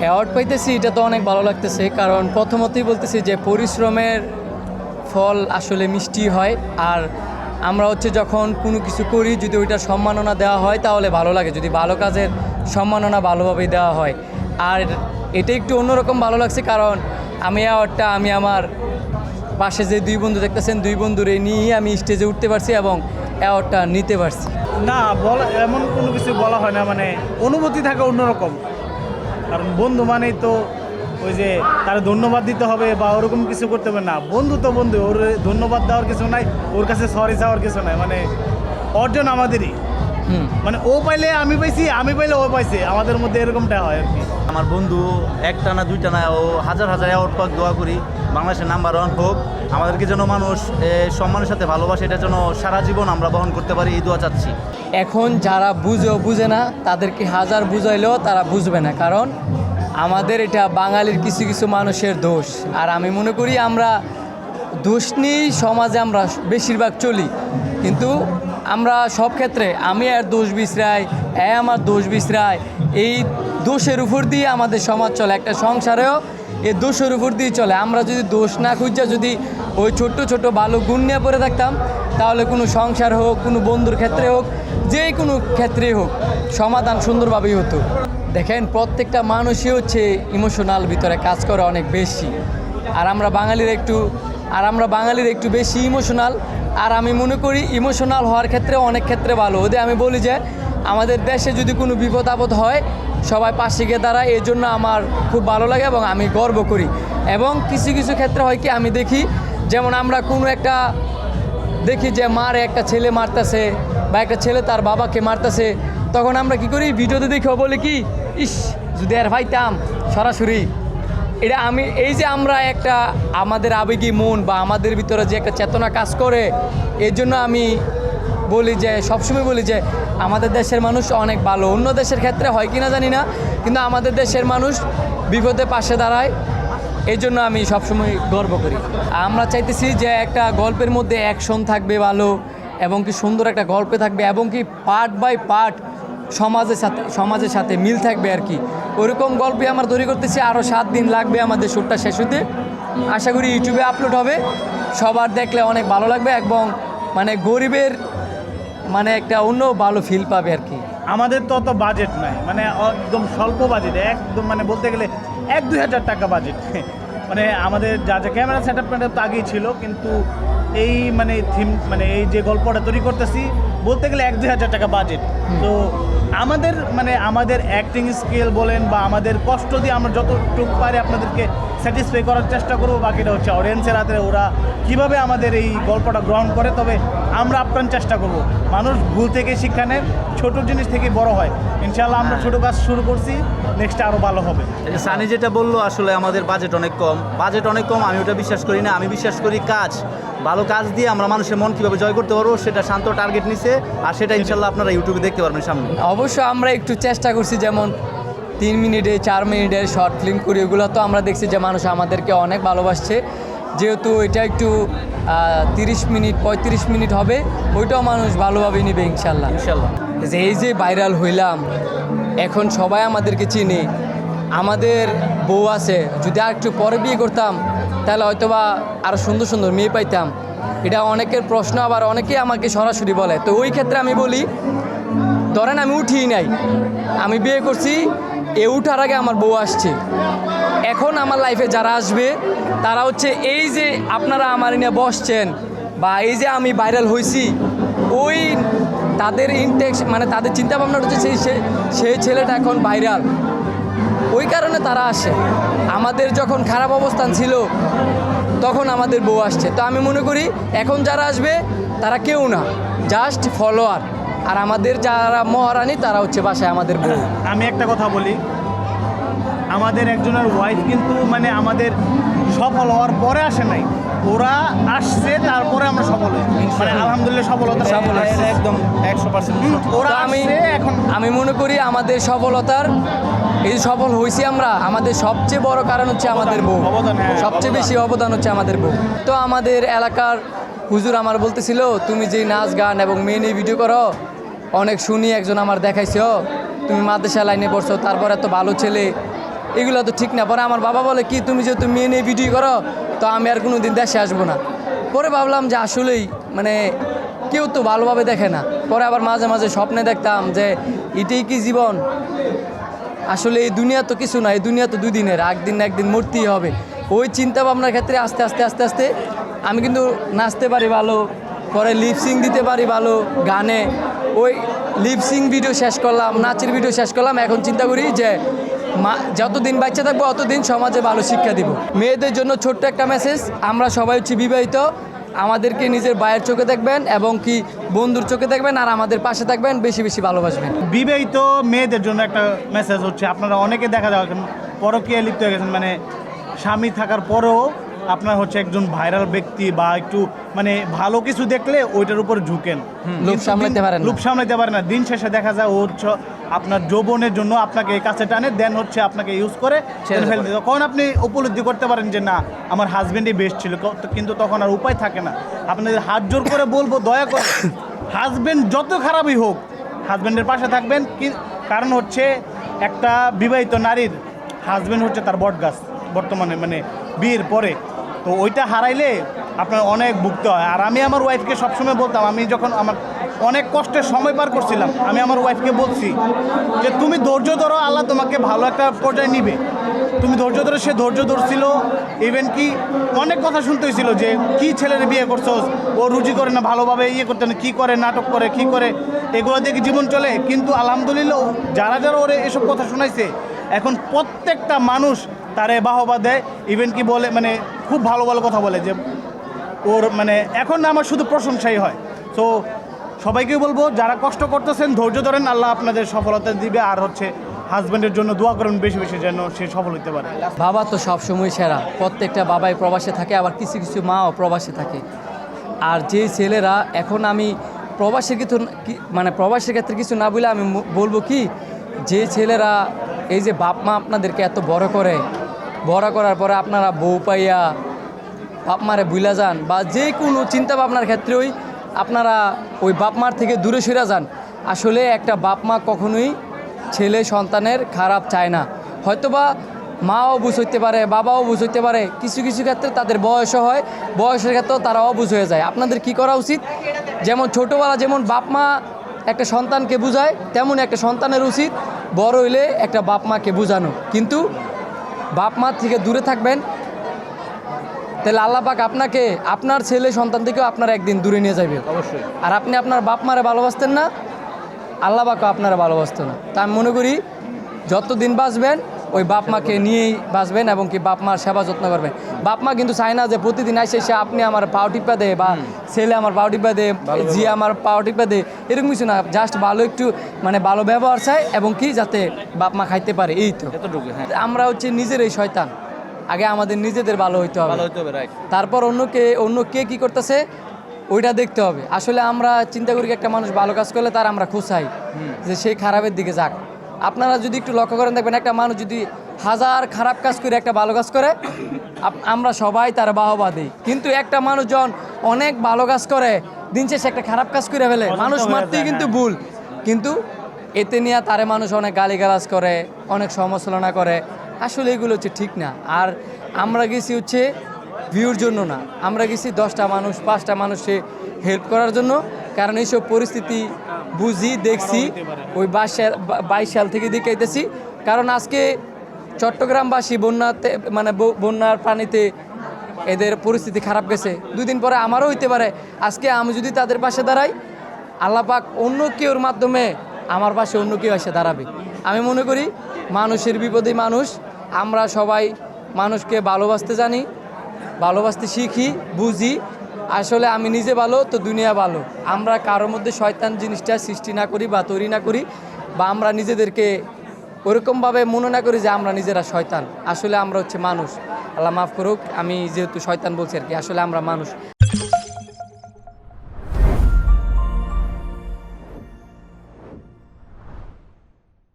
Award পাইতেছি, এটা তো অনেক ভালো লাগতেছে, কারণ প্রথমতই বলতেছি যে পরিশ্রমের ফল আসলে মিষ্টি হয়। আর আমরা হচ্ছে যখন কোনো কিছু করি, যদি ওইটার সম্মাননা দেওয়া হয় তাহলে ভালো লাগে, যদি ভালো কাজের সম্মাননা ভালোভাবেই দেওয়া হয়। আর এটা একটু অন্যরকম ভালো লাগছে, কারণ আমি অ্যাওয়ার্ডটা আমি আমার পাশে যে দুই বন্ধু দেখতেছেন, দুই বন্ধুরে নিয়ে আমি স্টেজে উঠতে পারছি এবং অ্যাওয়ার্ডটা নিতে পারছি। না বলা এমন কোনো কিছু বলা হয় না, মানে অনুভূতি থাকে অন্যরকম। কারণ বন্ধু মানেই তো ওই যে তার ধন্যবাদ দিতে হবে বা ওরকম কিছু করতে হবে না। বন্ধু তো বন্ধু, ওর ধন্যবাদ দেওয়ার কিছু নাই, ওর কাছে সরি চাওয়ার কিছু নাই, মানে অর্জন আমাদেরই। মানে ও পাইলে আমি পাইছি, আমি পাইলে ও পাইছে, আমাদের মধ্যে এরকমটা হয় আর কি। আমার বন্ধু একটা না দুইটা না, ও হাজার হাজার অ্যাওয়ার্ড পাক, দোয়া করি বাংলাদেশের নাম্বার 1 হোক। আমাদেরকে যেন মানুষ সম্মানের সাথে ভালোবাসে, এটা যেন সারা জীবন আমরা বহন করতে পারি, এই দোয়া চাচ্ছি। এখন যারা বুঝে না, তাদেরকে হাজার বুঝাইলেও তারা বুঝবে না, কারণ আমাদের এটা বাঙালির কিছু কিছু মানুষের দোষ। আর আমি মনে করি আমরা দোষ নিয়েই সমাজে আমরা বেশিরভাগ চলি, কিন্তু আমরা সব ক্ষেত্রে আমি আর দোষ বিছরাই, আমার দোষ বিছরাই, এই দোষের উপর দিয়ে আমাদের সমাজ চলে। একটা সংসারেও এই দোষের উপর দিয়ে চলে। আমরা যদি দোষ না খুঁজা যদি ওই ছোট্ট ছোট ভালো গুণ নিয়ে পড়ে থাকতাম, তাহলে কোনো সংসার হোক, কোনো বন্ধুর ক্ষেত্রে হোক, যে কোনো ক্ষেত্রেই হোক, সমাধান সুন্দরভাবেই হতো। দেখেন, প্রত্যেকটা মানুষই হচ্ছে ইমোশনাল ভিতরে কাজ করে অনেক বেশি। আর আমরা বাঙালির একটু বেশি ইমোশনাল। আর আমি মনে করি ইমোশনাল হওয়ার ক্ষেত্রে অনেক ক্ষেত্রে ভালো। ওদের আমি বলি যে আমাদের দেশে যদি কোনো বিপদ আপদ হয়, সবাই পাশে গিয়ে দাঁড়ায়, এই জন্য আমার খুব ভালো লাগে এবং আমি গর্ব করি। এবং কিছু কিছু ক্ষেত্রে হয় কি, আমি দেখি যেমন আমরা কোনো একটা দেখি যে মারে একটা ছেলে মারতেছে বা একটা ছেলে তার বাবাকে মারতেছে, তখন আমরা কি করি, ভিডিওতে দেখেও বলি কি, ইস যদি আর ভাইতাম সরাসরি। এটা আমি এই যে আমরা একটা আমাদের আবেগী মন বা আমাদের ভিতরে যে একটা চেতনা কাজ করে, এর জন্য আমি বলি যে সবসময় বলি যে আমাদের দেশের মানুষ অনেক ভালো। অন্য দেশের ক্ষেত্রে হয় কি না জানি না, কিন্তু আমাদের দেশের মানুষ বিপদে পাশে দাঁড়ায়, এই জন্য আমি সবসময় গর্ব করি। আমরা চাইতেছি যে একটা গল্পের মধ্যে অ্যাকশন থাকবে ভালো, এবং কি সুন্দর একটা গল্প থাকবে, এবং কি পার্ট বাই পার্ট সমাজের সাথে মিল থাকবে আর কি। ওরকম গল্পে আমরা তৈরি করতেছি। আরও 7 দিন লাগবে আমাদের শ্যুটটা শেষ হতে। আশা করি ইউটিউবে আপলোড হবে, সবার দেখলে অনেক ভালো লাগবে, এবং মানে গরিবের মানে একটা অন্য ভালো ফিল পাবে আর কি। আমাদের তো অত বাজেট নাই, মানে একদম স্বল্প বাজেট, একদম মানে বলতে গেলে 1-2 হাজার টাকা বাজেট। মানে আমাদের যা যা ক্যামেরা সেট আপ তো আগেই ছিল, কিন্তু এই মানে থিম মানে এই যে গল্পটা তৈরি করতেছি, বলতে গেলে 1-2 হাজার টাকা বাজেট। তো আমাদের অ্যাক্টিং স্কিল বলেন বা আমাদের কষ্ট দিয়ে আমরা যতটুকু পারি আপনাদেরকে স্যাটিসফাই করার চেষ্টা করবো। বাকিটা হচ্ছে অডিয়েন্সের হাতে, ওরা কীভাবে আমাদের এই গল্পটা গ্রহণ করে। তবে আমরা আপ্রাণ চেষ্টা করব, মানুষ ভুল থেকে শিক্ষা নেয়, ছোটো জিনিস থেকে বড় হয়। ইনশাআল্লাহ আমরা ছোটো কাজ শুরু করছি, নেক্সটে আরও ভালো হবে। সানি যেটা বললো, আসলে আমাদের বাজেট অনেক কম, আমি ওটা বিশ্বাস করি না। আমি বিশ্বাস করি ভালো কাজ দিয়ে আমরা মানুষের মন কীভাবে জয় করতে পারবো, সেটা শান্ত টার্গেট নিছে। আর সেটা ইনশাল্লাহ আপনারা ইউটিউবে দেখতে পারবেন সামনে। অবশ্য আমরা একটু চেষ্টা করছি, যেমন 3 মিনিটে 4 মিনিটের শর্ট ফিল্ম করি, ওগুলো তো আমরা দেখছি যে মানুষ আমাদেরকে অনেক ভালোবাসছে। যেহেতু এটা একটু 30 মিনিট 35 মিনিট হবে, ওইটাও মানুষ ভালোভাবে নেবে ইনশাল্লাহ। যে এই যে ভাইরাল হইলাম, এখন সবাই আমাদেরকে চিনি, আমাদের বউ আছে, যদি আর একটু পরে বিয়ে করতাম তাহলে হয়তোবা আরও সুন্দর সুন্দর মেয়ে পাইতাম। এটা অনেকের প্রশ্ন, আবার অনেকেই আমাকে সরাসরি বলে। তো ওই ক্ষেত্রে আমি বলি, ধরেন আমি উঠিই নাই, আমি বিয়ে করছি, উঠার আগে আমার বউ আসছে। এখন আমার লাইফে যারা আসবে, তারা হচ্ছে এই যে আপনারা আমার নিয়ে বসছেন, বা এই যে আমি ভাইরাল হয়েছি, ওই তাদের মানে তাদের চিন্তাভাবনা হচ্ছে সেই ছেলেটা এখন ভাইরাল, ওই কারণে তারা আসে। আমাদের যখন খারাপ অবস্থান ছিল, তখন আমাদের বউ আসছে। তো আমি মনে করি এখন যারা আসবে তারা কেউ না, জাস্ট ফলোয়ার। আর আমাদের যারা মহারানী, তারা হচ্ছে বাসায় আমাদের বউ। আমি একটা কথা বলি, আমাদের একজনের ওয়াইফ কিন্তু মানে আমাদের সফল হওয়ার পরে আসে নাই, ওরা আসছে তারপরে আমরা সফল হই। মানে আলহামদুলিল্লাহ সফলতা একদম 100%। ওরা আমি মনে করি আমাদের সফলতার, এই সফল হয়েছি আমরা, আমাদের সবচেয়ে বড় কারণ হচ্ছে আমাদের বউ। সবচেয়ে বেশি অবদান হচ্ছে আমাদের বউ। তো আমাদের এলাকার হুজুর আমার বলতেছিল, তুমি যে নাচ গান এবং মেয়ে নিয়ে ভিডিও করো, অনেক শুনি, একজন আমার দেখাইছো, তুমি মাদ্রাসা লাইনে পড়ছো, তারপর এত ভালো ছেলে, এগুলো তো ঠিক না। পরে আমার বাবা বলে কি তুমি যেহেতু মেয়ে নিয়ে ভিডিও করো তো আমি আর কোনো দিন দেশে আসবো না। পরে ভাবলাম যে আসলেই মানে কেউ তো ভালোভাবে দেখে না। পরে আবার মাঝে মাঝে স্বপ্নে দেখতাম যে এটাই কি জীবন, আসলে এই দুনিয়া তো কিছু না, এই দুনিয়া তো 2 দিনের, একদিন না একদিন মরতেই হবে। ওই চিন্তা ভাবনার ক্ষেত্রে আস্তে আস্তে আস্তে আস্তে আমি কিন্তু নাচতে পারি ভালো, পরে লিপসিং দিতে পারি ভালো গানে। ওই লিপসিং ভিডিও শেষ করলাম, নাচের ভিডিও শেষ করলাম, এখন চিন্তা করি যে যতদিন বাচ্চা থাকবো অতদিন সমাজে ভালো শিক্ষা দিব। মেয়েদের জন্য ছোট্ট একটা মেসেজ, আমরা সবাই হচ্ছে বিবাহিত, আমাদেরকে নিজের ভাইয়ের চোখে দেখবেন এবং কি বন্ধুর চোখে দেখবেন, আর আমাদের পাশে থাকবেন, বেশি বেশি ভালোবাসবেন। বিবাহিত মেয়েদের জন্য একটা মেসেজ হচ্ছে, আপনারা অনেকে দেখা যাওয়া পরকীয়ায় লিপ্ত হয়ে গেছেন, মানে স্বামী থাকার পরেও আপনার হচ্ছে একজন ভাইরাল ব্যক্তি বা একটু মানে ভালো কিছু দেখলে ওইটার উপর ঝুঁকেন, লোভ সামলাতে পারেন না। লোভ সামলাতে পারে না। দিন শেষে দেখা যায় ও হচ্ছে আপনার যৌবনের জন্য আপনাকে কাছে টানে, দেন হচ্ছে আপনাকে ইউজ করে ফেলে দেয়। তখন আপনি উপলব্ধি করতে পারেন যে না আমার হাজবেন্ডই বেস্ট ছিল, কিন্তু তখন আর উপায় থাকে না। আপনাদের হাত জোর করে বলবো দয়া করে হাজবেন্ড যত খারাপই হোক হাজবেন্ডের পাশে থাকবেন, কারণ হচ্ছে একটা বিবাহিত নারীর হাজবেন্ড হচ্ছে তার বটগাছ বর্তমানে, মানে বিয়ের পরে। তো ওইটা হারাইলে আপনার অনেক ভুগতে হয়। আর আমি আমার ওয়াইফকে সবসময় বলতাম, আমি যখন আমার অনেক কষ্টের সময় পার করছিলাম, আমি আমার ওয়াইফকে বলছি যে তুমি ধৈর্য ধরো, আল্লাহ তোমাকে ভালো একটা পর্যায়ে নিবে। তুমি ধৈর্য ধরো, সে ধৈর্য ধরছিল। ইভেন কি অনেক কথা শুনতে হয়েছিল যে কি ছেলের বিয়ে করছো, ও রুজি করে না, ভালোভাবে ইয়ে করতে না, কী করে, নাটক করে, কী করে, এগুলো দিয়ে কি জীবন চলে? কিন্তু আলহামদুলিল্লাহ যারা যারা ওরে এসব কথা শোনাইছে, এখন প্রত্যেকটা মানুষ তারে বাহবা দেয়। ইভেন কি বলে, মানে খুব ভালো ভালো কথা বলে যে ওর মানে এখন আমার শুধু প্রশংসাই হয়। তো সবাইকে বলবো যারা কষ্ট করতেছেন ধৈর্য ধরেন, আল্লাহ আপনাদের সফলতা দিবে। আর হচ্ছে হাজব্যান্ডের জন্য দোয়া করেন বেশি বেশি যেন সে সফল হতে পারে। বাবা তো সবসময় সেরা, প্রত্যেকটা বাবাই প্রবাসে থাকে, আবার কিছু কিছু মাও প্রবাসে থাকে। আর যে ছেলেরা এখন আমি প্রবাসের কিছু মানে প্রবাসের ক্ষেত্রে কিছু না বলে আমি বলবো কি, যে ছেলেরা এই যে বাপ মা আপনাদেরকে এত বড় করার পরে আপনারা বউ পাইয়া বাপ মারে ভুলা যান, বা যে কোনো চিন্তা ভাবনার ক্ষেত্রেই আপনারা ওই বাপ মার থেকে দূরে সরে যান। আসলে একটা বাপ মা কখনোই ছেলে সন্তানের খারাপ চায় না। হয়তোবা মাও বুঝ হইতে পারে, বাবাও বুঝ হইতে পারে, কিছু কিছু ক্ষেত্রে তাদের বয়সও হয়, বয়সের ক্ষেত্রেও তারা অবুঝ হয়ে যায়। আপনাদের কি করা উচিত, যেমন ছোটোবেলা যেমন বাপ মা একটা সন্তানকে বুঝায়, তেমন একটা সন্তানের উচিত বড় হইলে একটা বাপ মাকে বোঝানো। কিন্তু বাপ মা থেকে দূরে থাকবেন, তাহলে আল্লাহ পাক আপনাকে আপনার ছেলে সন্তান থেকেও আপনারা একদিন দূরে নিয়ে যাবে অবশ্যই। আর আপনি আপনার বাপ মারে ভালোবাসতেন না, আল্লাহ পাকও আপনারা ভালোবাসতো না। তা আমি মনে করি যতদিন বাঁচবেন ওই বাপ মাকে নিয়েই বাঁচবেন এবং কি বাপ মার সেবা যত্ন করবেন। বাপ মা কিন্তু চায় না যে প্রতিদিন আসে সে আপনি আমার পাও টিপা দেয় বা ছেলে আমার পাও টিপা দেয়, জি আমার পাও টিপা দেয়, এরকম কিছু না। জাস্ট ভালো একটু মানে ভালো ব্যবহার চায় এবং কি যাতে বাপ মা খাইতে পারে, এই তো। এতটুকু, হ্যাঁ। আমরা হচ্ছে নিজেরাই শয়তান, আগে আমাদের নিজেদের ভালো হইতে হবে, রাইট। তারপর অন্য কে কি করতেছে ওইটা দেখতে হবে। আসলে আমরা চিন্তা করি একটা মানুষ ভালো কাজ করলে তার আমরা খুশাই যে সেই খারাপের দিকে যাক। আপনারা যদি একটু লক্ষ্য করেন দেখবেন একটা মানুষ যদি 1000 খারাপ কাজ করে একটা ভালো কাজ করে আমরা সবাই তার বাহবা দিই, কিন্তু একটা মানুষ যখন অনেক ভালো কাজ করে দিন শেষে একটা খারাপ কাজ করে ফেলে, মানুষ মারতেই কিন্তু ভুল, কিন্তু এতে নিয়ে তারে মানুষ অনেক গালিগালাজ করে, অনেক সমালোচনা করে। আসলে এগুলো হচ্ছে ঠিক না। আর আমরা গেছি হচ্ছে ভিউর জন্য না, আমরা গেছি 10টা মানুষ 5টা মানুষে হেল্প করার জন্য। কারণ এইসব পরিস্থিতি বুঝি দেখছি ওই 22 সাল থেকে দেখাইতেছি। কারণ আজকে চট্টগ্রামবাসী বন্যাতে মানে বন্যার পানিতে এদের পরিস্থিতি খারাপ গেছে, 2 দিন পরে আমারও হইতে পারে। আজকে আমি যদি তাদের পাশে দাঁড়াই, আল্লাহ পাক অন্য কেউর মাধ্যমে আমার পাশে অন্য কেউ এসে দাঁড়াবে। আমি মনে করি মানুষের বিপদে মানুষ, আমরা সবাই মানুষকে ভালোবাসতে জানি, ভালোবাসতে শিখি, বুঝি। আসলে আমি নিজে ভালো তো দুনিয়া ভালো। আমরা কারোর মধ্যে শয়তান জিনিসটা সৃষ্টি না করি বা তৈরি না করি, বা আমরা নিজেদেরকে ওরকমভাবে মনে না করি যে আমরা নিজেরা শয়তান। আসলে আমরা হচ্ছে মানুষ। আল্লাহ মাফ করুক, আমি যেহেতু শয়তান বলছি আর কি, আসলে আমরা মানুষ।